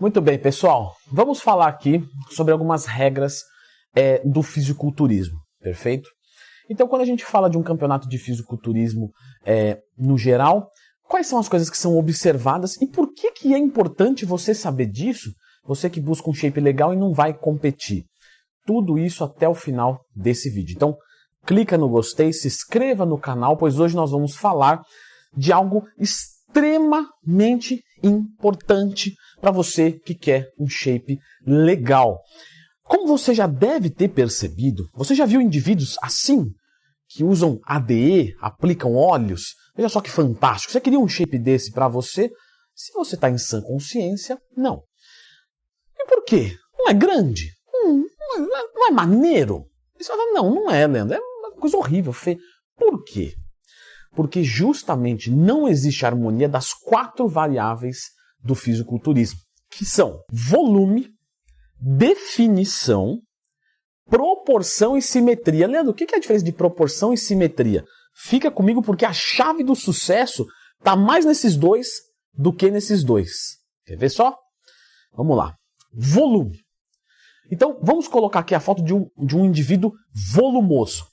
Muito bem, pessoal. Vamos falar aqui sobre algumas regras do fisiculturismo, perfeito? Então, quando a gente fala de um campeonato de fisiculturismo no geral, quais são as coisas que são observadas e por que é importante você saber disso? Você que busca um shape legal e não vai competir. Tudo isso até o final desse vídeo. Então, clica no gostei, se inscreva no canal, pois hoje nós vamos falar de algo extremamente importante para você que quer um shape legal. Como você já deve ter percebido, você já viu indivíduos assim, que usam ADE, aplicam óleos? Veja só que fantástico. Você queria um shape desse para você? Se você está em sã consciência, não. E por quê? Não é grande? Não é maneiro? E você fala, não é, Leandro. É uma coisa horrível, feia. Por quê? Porque justamente não existe harmonia das 4 variáveis do fisiculturismo, que são volume, definição, proporção e simetria. Leandro, o que é a diferença de proporção e simetria? Fica comigo porque a chave do sucesso está mais nesses dois do que nesses dois. Quer ver só? Vamos lá. Volume. Então, vamos colocar aqui a foto de um indivíduo volumoso.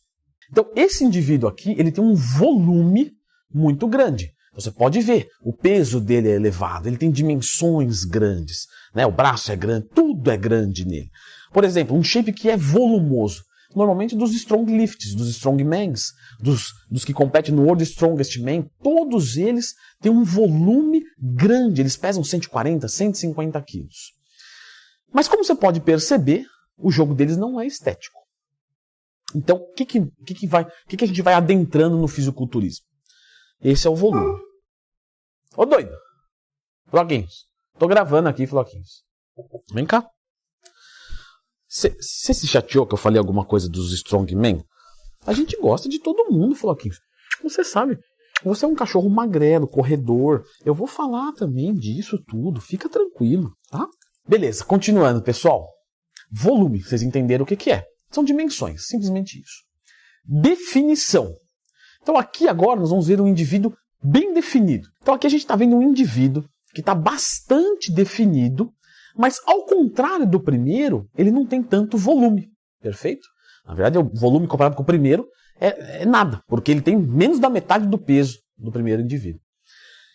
Então, esse indivíduo aqui, ele tem um volume muito grande. Você pode ver, o peso dele é elevado, ele tem dimensões grandes, né? O braço é grande, tudo é grande nele. Por exemplo, um shape que é volumoso, normalmente dos strong lifts, dos strongmans, dos que competem no World Strongest Man, todos eles têm um volume grande, eles pesam 140, 150 quilos. Mas como você pode perceber, o jogo deles não é estético. Então, o que a gente vai adentrando no fisiculturismo? Esse é o volume. Ô doido! Floquinhos. Tô gravando aqui, Floquinhos. Vem cá. Você se chateou que eu falei alguma coisa dos strongmen? A gente gosta de todo mundo, Floquinhos. Você sabe, você é um cachorro magrelo, corredor. Eu vou falar também disso tudo. Fica tranquilo, tá? Beleza, continuando, pessoal. Volume, vocês entenderam o que é. São dimensões, simplesmente isso. Definição. Então aqui agora nós vamos ver um indivíduo bem definido. Então aqui a gente está vendo um indivíduo que está bastante definido, mas ao contrário do primeiro, ele não tem tanto volume. Perfeito? Na verdade, o volume comparado com o primeiro é nada, porque ele tem menos da metade do peso do primeiro indivíduo.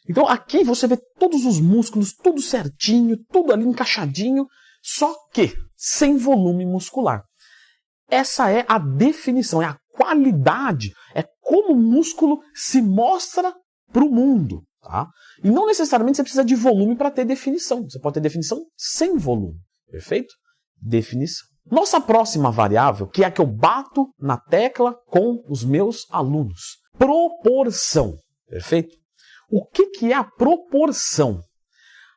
Então aqui você vê todos os músculos, tudo certinho, tudo ali encaixadinho, só que sem volume muscular. Essa é a definição, é a qualidade, é como o músculo se mostra para o mundo. Tá? E não necessariamente você precisa de volume para ter definição. Você pode ter definição sem volume. Perfeito? Definição. Nossa próxima variável, que é a que eu bato na tecla com os meus alunos. Proporção. Perfeito? O que é a proporção?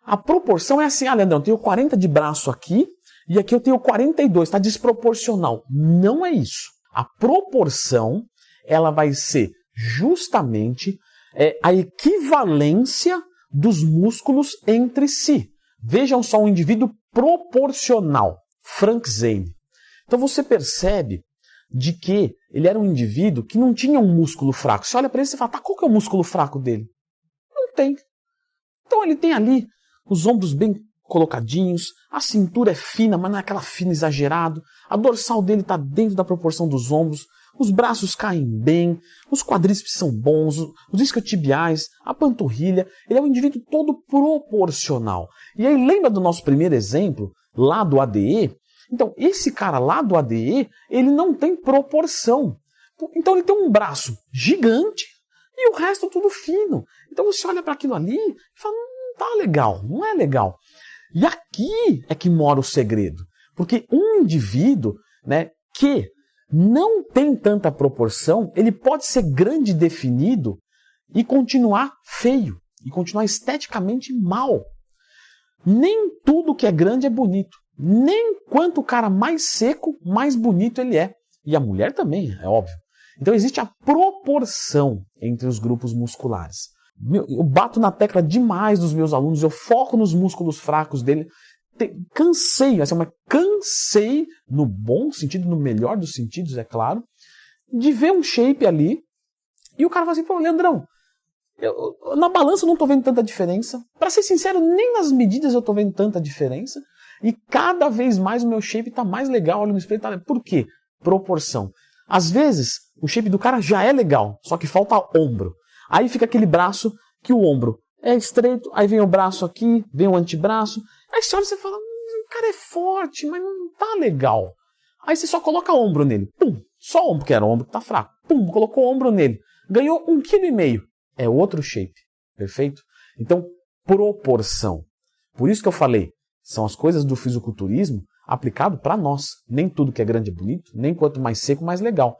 A proporção é assim, Leandrão, eu tenho 40 de braço aqui, e aqui eu tenho 42, está desproporcional. Não é isso. A proporção, ela vai ser justamente a equivalência dos músculos entre si. Vejam só um indivíduo proporcional. Frank Zane. Então você percebe de que ele era um indivíduo que não tinha um músculo fraco. Você olha para ele e fala, tá, qual que é o músculo fraco dele? Não tem. Então ele tem ali os ombros bem colocadinhos, a cintura é fina, mas não é aquela fina exagerado, a dorsal dele está dentro da proporção dos ombros, os braços caem bem, os quadríceps são bons, os isquiotibiais, a panturrilha, ele é um indivíduo todo proporcional. E aí lembra do nosso primeiro exemplo, lá do ADE? Então esse cara lá do ADE, ele não tem proporção. Então ele tem um braço gigante e o resto tudo fino. Então você olha para aquilo ali e fala, não tá legal, não é legal. E aqui é que mora o segredo. Porque um indivíduo, né, que não tem tanta proporção, ele pode ser grande e definido e continuar feio, e continuar esteticamente mal. Nem tudo que é grande é bonito. Nem quanto o cara mais seco, mais bonito ele é. E a mulher também, é óbvio. Então existe a proporção entre os grupos musculares. Eu bato na tecla demais dos meus alunos, eu foco nos músculos fracos dele. Cansei, mas cansei, no bom sentido, no melhor dos sentidos, é claro, de ver um shape ali e o cara fala assim, pô, Leandrão, Na balança eu não estou vendo tanta diferença. Para ser sincero, nem nas medidas eu estou vendo tanta diferença. E cada vez mais o meu shape está mais legal. Olha no espelho, tá... Por quê? Proporção. Às vezes, o shape do cara já é legal, só que falta ombro. Aí fica aquele braço que o ombro é estreito, aí vem o braço aqui, vem o antebraço. Aí você olha e você fala, o cara é forte, mas não tá legal. Aí você só coloca ombro nele. Pum, só ombro, que era o ombro que tá fraco. Pum, colocou ombro nele. Ganhou 1,5 kg. É outro shape. Perfeito? Então, proporção. Por isso que eu falei, são as coisas do fisiculturismo aplicado para nós. Nem tudo que é grande é bonito, nem quanto mais seco, mais legal.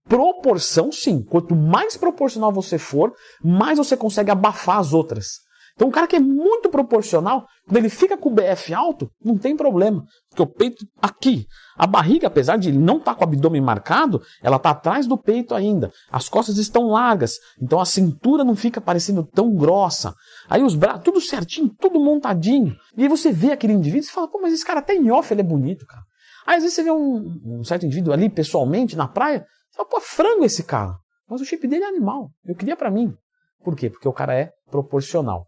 Proporção, sim. Quanto mais proporcional você for, mais você consegue abafar as outras. Então, um cara que é muito proporcional, quando ele fica com o BF alto, não tem problema. Porque o peito aqui, a barriga, apesar de não estar com o abdômen marcado, ela está atrás do peito ainda. As costas estão largas, então a cintura não fica parecendo tão grossa. Aí os braços, tudo certinho, tudo montadinho. E aí você vê aquele indivíduo e fala, pô, mas esse cara até em off ele é bonito, cara. Aí às vezes você vê um certo indivíduo ali, pessoalmente, na praia, você fala, pô, frango esse cara. Mas o shape dele é animal. Eu queria pra mim. Por quê? Porque o cara é proporcional.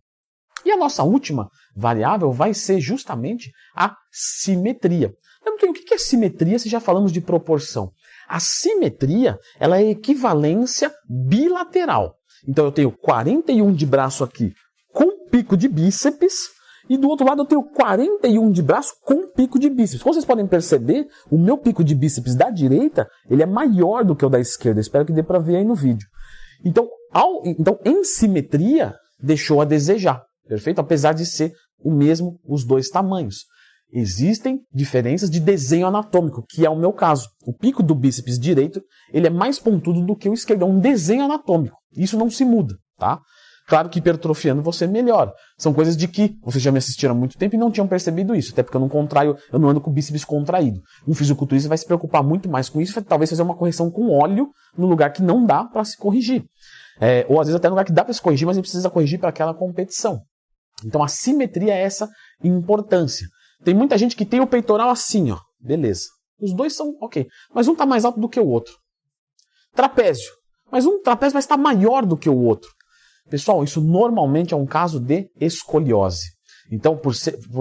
E a nossa última variável vai ser justamente a simetria. Eu não tenho o que é simetria se já falamos de proporção. A simetria, ela é equivalência bilateral. Então eu tenho 41 de braço aqui com pico de bíceps e do outro lado eu tenho 41 de braço com pico de bíceps. Como vocês podem perceber, o meu pico de bíceps da direita, ele é maior do que o da esquerda. Espero que dê para ver aí no vídeo. Então, em simetria, deixou a desejar. Perfeito? Apesar de ser o mesmo, os dois tamanhos. Existem diferenças de desenho anatômico, que é o meu caso. O pico do bíceps direito, ele é mais pontudo do que o esquerdo. É um desenho anatômico. Isso não se muda, tá? Claro que hipertrofiando você melhora. São coisas de que vocês já me assistiram há muito tempo e não tinham percebido isso. Até porque eu não ando com o bíceps contraído. Um fisiculturista vai se preocupar muito mais com isso, talvez fazer uma correção com óleo no lugar que não dá para se corrigir. Ou às vezes até no lugar que dá para se corrigir, mas ele precisa corrigir para aquela competição. Então a simetria é essa importância. Tem muita gente que tem o peitoral assim, ó. Beleza. Os dois são ok. Mas um está mais alto do que o outro. Trapézio. Mas um trapézio vai estar maior do que o outro. Pessoal, isso normalmente é um caso de escoliose. Então, por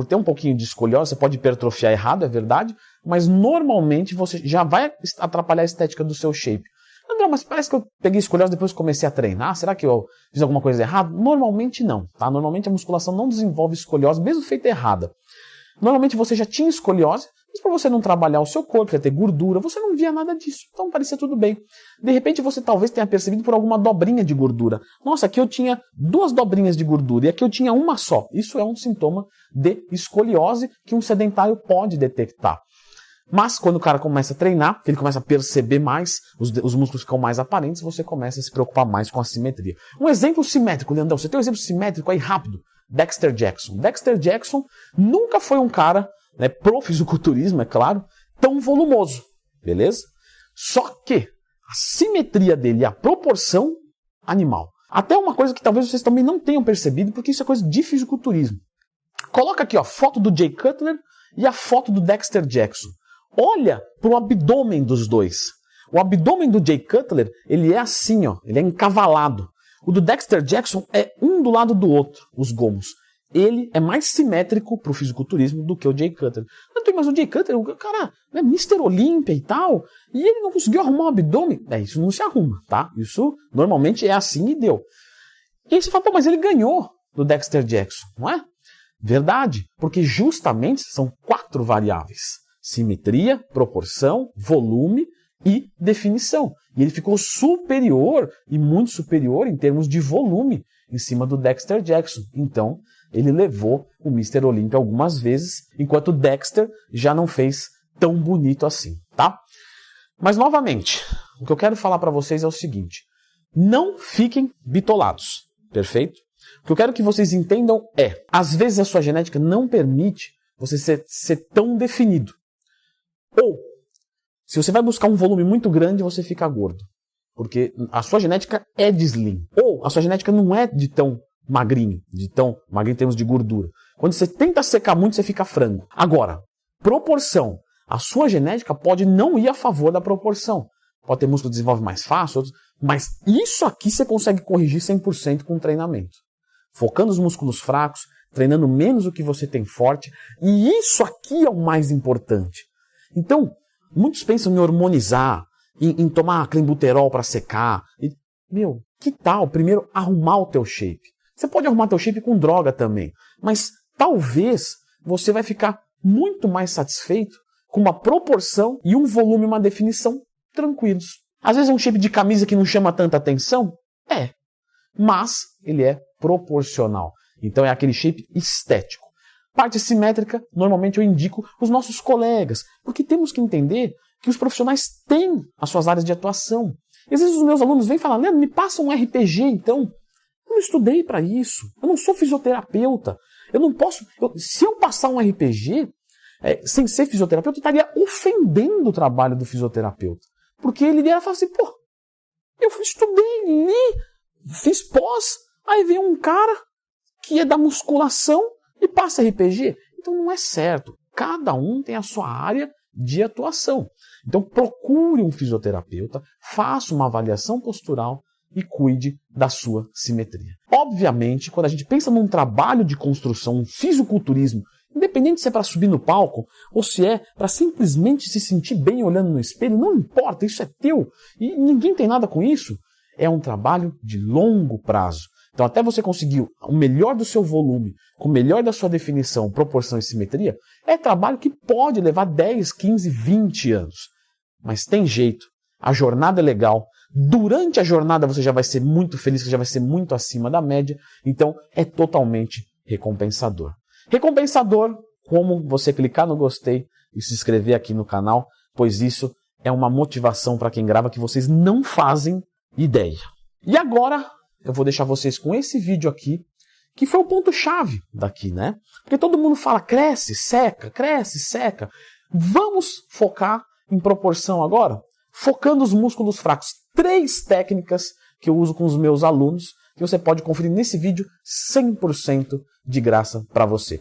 ter um pouquinho de escoliose, você pode hipertrofiar errado, é verdade, mas normalmente você já vai atrapalhar a estética do seu shape. André, mas parece que eu peguei escoliose depois que comecei a treinar. Será que eu fiz alguma coisa errada? Normalmente não, tá? Normalmente a musculação não desenvolve escoliose, mesmo feita errada. Normalmente você já tinha escoliose, mas por você não trabalhar o seu corpo, ter gordura, você não via nada disso. Então parecia tudo bem. De repente você talvez tenha percebido por alguma dobrinha de gordura. Nossa, aqui eu tinha 2 dobrinhas de gordura e aqui eu tinha uma só. Isso é um sintoma de escoliose que um sedentário pode detectar. Mas quando o cara começa a treinar, ele começa a perceber mais, os músculos ficam mais aparentes, você começa a se preocupar mais com a simetria. Um exemplo simétrico, Leandrão, você tem um exemplo simétrico aí rápido? Dexter Jackson. Dexter Jackson nunca foi um cara, né, pro fisiculturismo, é claro, tão volumoso, beleza? Só que a simetria dele, a proporção, animal. Até uma coisa que talvez vocês também não tenham percebido, porque isso é coisa de fisiculturismo. Coloca aqui, ó, a foto do Jay Cutler e a foto do Dexter Jackson. Olha para o abdômen dos dois. O abdômen do Jay Cutler, ele é assim, ó, ele é encavalado. O do Dexter Jackson é um do lado do outro, os gomos. Ele é mais simétrico para o fisiculturismo do que o Jay Cutler. Mas o Jay Cutler, o cara é Mr. Olímpia e tal, e ele não conseguiu arrumar o abdômen. Isso não se arruma, tá? Isso normalmente é assim e deu. E aí você fala, pô, mas ele ganhou do Dexter Jackson, não é? Verdade, porque justamente são 4 variáveis. Simetria, proporção, volume e definição. E ele ficou superior, e muito superior em termos de volume, em cima do Dexter Jackson. Então, ele levou o Mr. Olympia algumas vezes, enquanto o Dexter já não fez tão bonito assim, tá? Mas, novamente, o que eu quero falar para vocês é o seguinte. Não fiquem bitolados, perfeito? O que eu quero que vocês entendam é, às vezes a sua genética não permite você ser tão definido. Ou, se você vai buscar um volume muito grande, você fica gordo. Porque a sua genética é de slim. Ou a sua genética não é de tão magrinho em termos de gordura. Quando você tenta secar muito, você fica frango. Agora, proporção. A sua genética pode não ir a favor da proporção. pode ter músculo que desenvolve mais fácil, outros, mas isso aqui você consegue corrigir 100% com treinamento. Focando os músculos fracos, treinando menos o que você tem forte, e isso aqui é o mais importante. Então, muitos pensam em hormonizar, em tomar clenbuterol para secar. Meu, que tal primeiro arrumar o teu shape? Você pode arrumar teu shape com droga também, mas talvez você vai ficar muito mais satisfeito com uma proporção e um volume, uma definição tranquilos. Às vezes é um shape de camisa que não chama tanta atenção? É, mas ele é proporcional. Então é aquele shape estético. Parte simétrica, normalmente eu indico os nossos colegas, porque temos que entender que os profissionais têm as suas áreas de atuação. E às vezes os meus alunos vêm falar, Leandro, me passa um RPG então. Eu não estudei para isso, eu não sou fisioterapeuta. Eu não posso, se eu passar um RPG sem ser fisioterapeuta, eu estaria ofendendo o trabalho do fisioterapeuta. Porque ele ia falar assim, pô, eu estudei, li, fiz pós, aí vem um cara que é da musculação e passa RPG. Então não é certo. Cada um tem a sua área de atuação. Então procure um fisioterapeuta, faça uma avaliação postural e cuide da sua simetria. Obviamente, quando a gente pensa num trabalho de construção, um fisiculturismo, independente se é para subir no palco ou se é para simplesmente se sentir bem olhando no espelho, não importa, isso é teu e ninguém tem nada com isso. É um trabalho de longo prazo. Então, até você conseguir o melhor do seu volume, com o melhor da sua definição, proporção e simetria, é trabalho que pode levar 10, 15, 20 anos. Mas tem jeito, a jornada é legal, durante a jornada você já vai ser muito feliz, você já vai ser muito acima da média, então é totalmente recompensador. Recompensador, como você clicar no gostei e se inscrever aqui no canal, pois isso é uma motivação para quem grava que vocês não fazem ideia. E agora eu vou deixar vocês com esse vídeo aqui, que foi o ponto-chave daqui, né? Porque todo mundo fala cresce, seca. Vamos focar em proporção agora, focando os músculos fracos. 3 técnicas que eu uso com os meus alunos, que você pode conferir nesse vídeo 100% de graça para você.